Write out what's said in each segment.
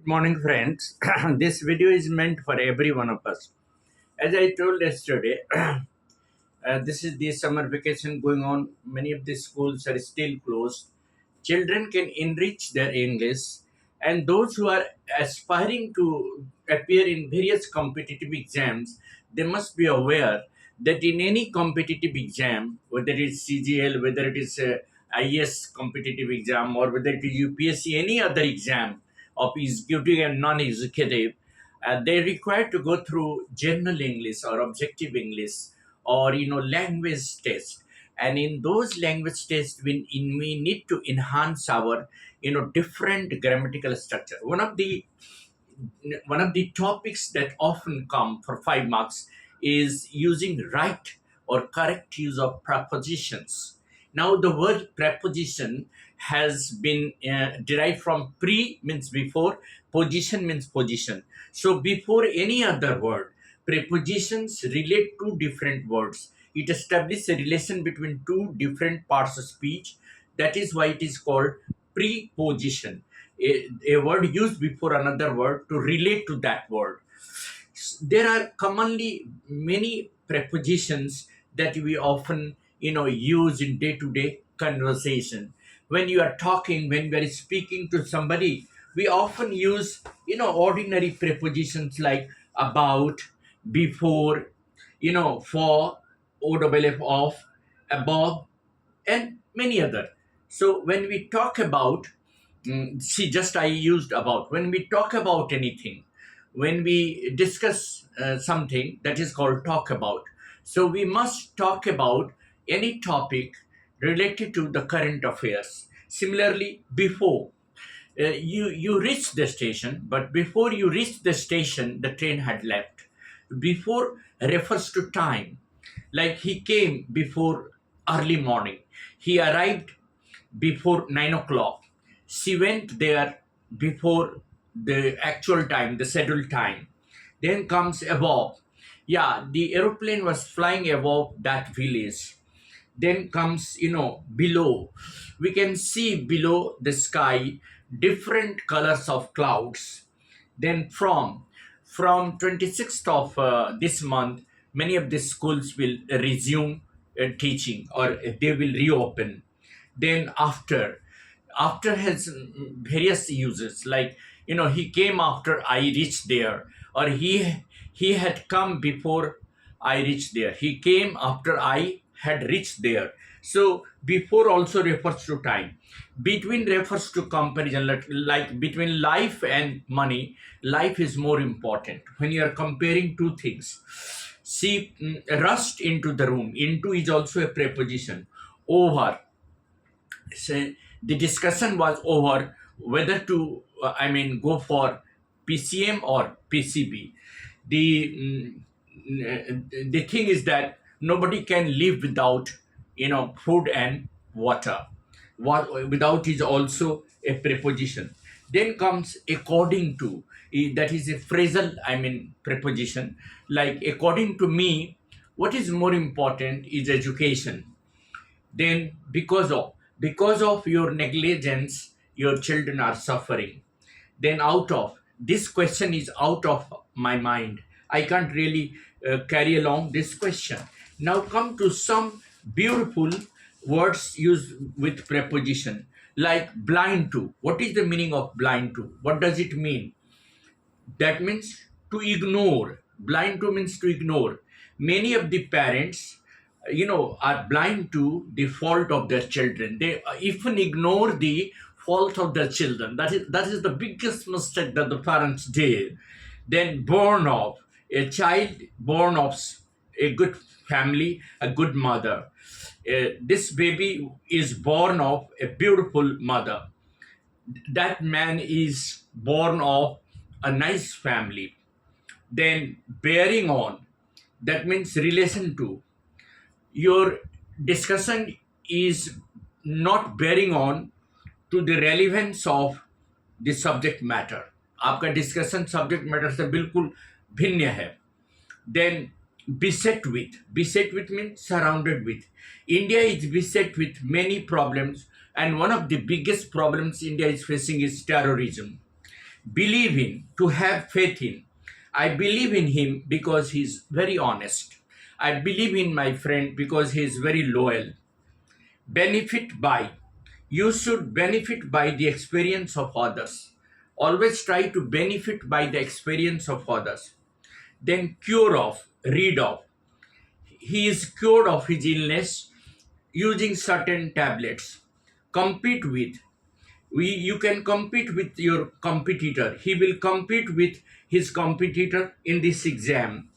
Good morning, friends. This video is meant for every one of us. As I told yesterday, this is the summer vacation going on. Many of the schools are still closed. Children can enrich their English, and those who are aspiring to appear in various competitive exams, they must be aware that in any competitive exam, whether it is CGL, whether it is IS competitive exam, or whether it is UPSC, any other exam of executive and non-executive, they require to go through general English or objective English or language test. And in those language tests we need to enhance our different grammatical structure. One of the topics that often come for 5 marks is using right or correct use of prepositions. Now, the word preposition has been derived from pre means before, position means position. So, before any other word, prepositions relate to different words. It establishes a relation between two different parts of speech. That is why it is called preposition, a word used before another word to relate to that word. There are commonly many prepositions that we often use in day-to-day conversation. When you are talking, when we are speaking to somebody, we often use ordinary prepositions like about, before, for, of, above, and many other. So when we talk about, see, just I used about. When we talk about anything, when we discuss something, that is called talk about. So we must talk about any topic related to the current affairs. Similarly, before you reach the station, but before you reach the station, the train had left. Before refers to time, like he came before early morning, he arrived before 9 o'clock. She went there before the actual time, the scheduled time. Then comes above. Yeah, the aeroplane was flying above that village. Then comes, below. We can see below the sky different colors of clouds. Then from 26th of this month, many of the schools will resume teaching, or they will reopen. Then after his various uses, like he came after I reached there, or he had come before I reached there, he came after I had reached there. So before also refers to time, between refers to comparison, like between life and money. Life is more important when you are comparing two things. See, rushed into the room. Into is also a preposition. Over, say, the discussion was over whether to go for PCM or PCB. The mm, the thing is that nobody can live without food and water. What without is also a preposition. Then comes according to. That is a phrasal preposition, like according to me, what is more important is education. Then because of your negligence, your children are suffering. Then out of, this question is out of my mind, I can't really carry along this question. Now come to some beautiful words used with preposition, like blind to. What is the meaning of blind to? What does it mean? That means to ignore. Blind to means to ignore. Many of the parents, are blind to the fault of their children. They even ignore the fault of their children. That is the biggest mistake that the parents did. Then born of, a child born of a good family, a good mother. This baby is born of a beautiful mother. That man is born of a nice family. Then bearing on, that means relation to. Your discussion is not bearing on to the relevance of the subject matter. आपका discussion subject matter से बिल्कुल भिन्न है. Then beset with means surrounded with. India is beset with many problems, and one of the biggest problems India is facing is terrorism. believe in, to have faith in. I believe in him because he's very honest. I believe in my friend because he is very loyal. Benefit by. You should benefit by the experience of others. Always try to benefit by the experience of others. Then cure of, read of. He is cured of his illness using certain tablets. Compete with. You can compete with your competitor. He will compete with his competitor in this exam.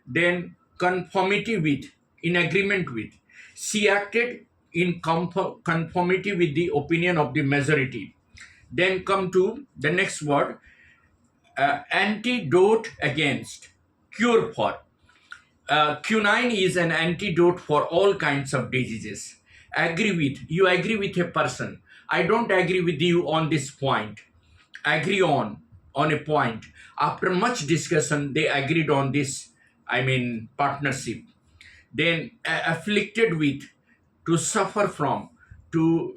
Then conformity with, in agreement with. She acted in conformity with the opinion of the majority. Then come to the next word, antidote against, cure for. Quinine is an antidote for all kinds of diseases. Agree with, you agree with a person. I don't agree with you on this point. Agree on a point. After much discussion, they agreed on this, I mean, partnership. Then afflicted with, to suffer from, to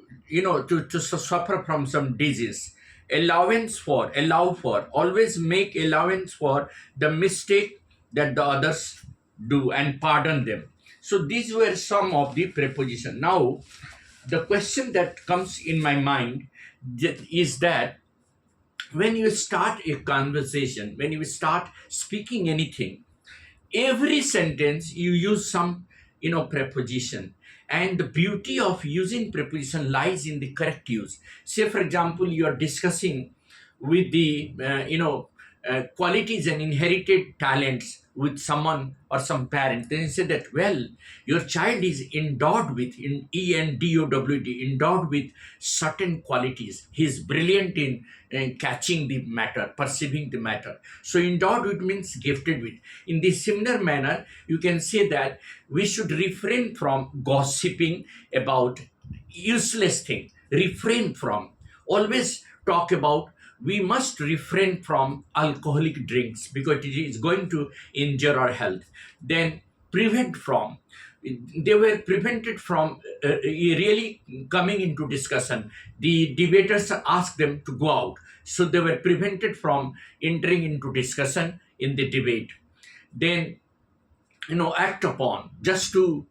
suffer from some disease. Allowance for, allow for, always make allowance for the mistake that the others do and pardon them. So these were some of the preposition. Now the question that comes in my mind is that when you start a conversation, when you start speaking anything, every sentence you use some preposition, and the beauty of using preposition lies in the correct use. Say for example, you are discussing with the qualities and inherited talents with someone or some parent, then you say that, well, your child is endowed with, in endowed, endowed with certain qualities. He is brilliant in catching the matter, perceiving the matter. So endowed with means gifted with. In the similar manner, you can say that we should refrain from gossiping about useless thing. Refrain from. Always talk about, we must refrain from alcoholic drinks because it is going to injure our health. Then prevent from. They were prevented from really coming into discussion. The debaters asked them to go out. So they were prevented from entering into discussion in the debate. Then, act upon, just to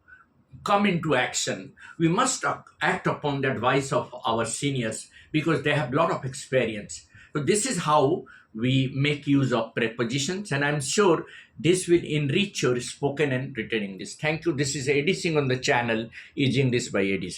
come into action. We must act upon the advice of our seniors because they have a lot of experience. So this is how we make use of prepositions, and I'm sure this will enrich your spoken and written English. Thank you. This is Eddie Singh on the channel, Is English by Eddie Singh.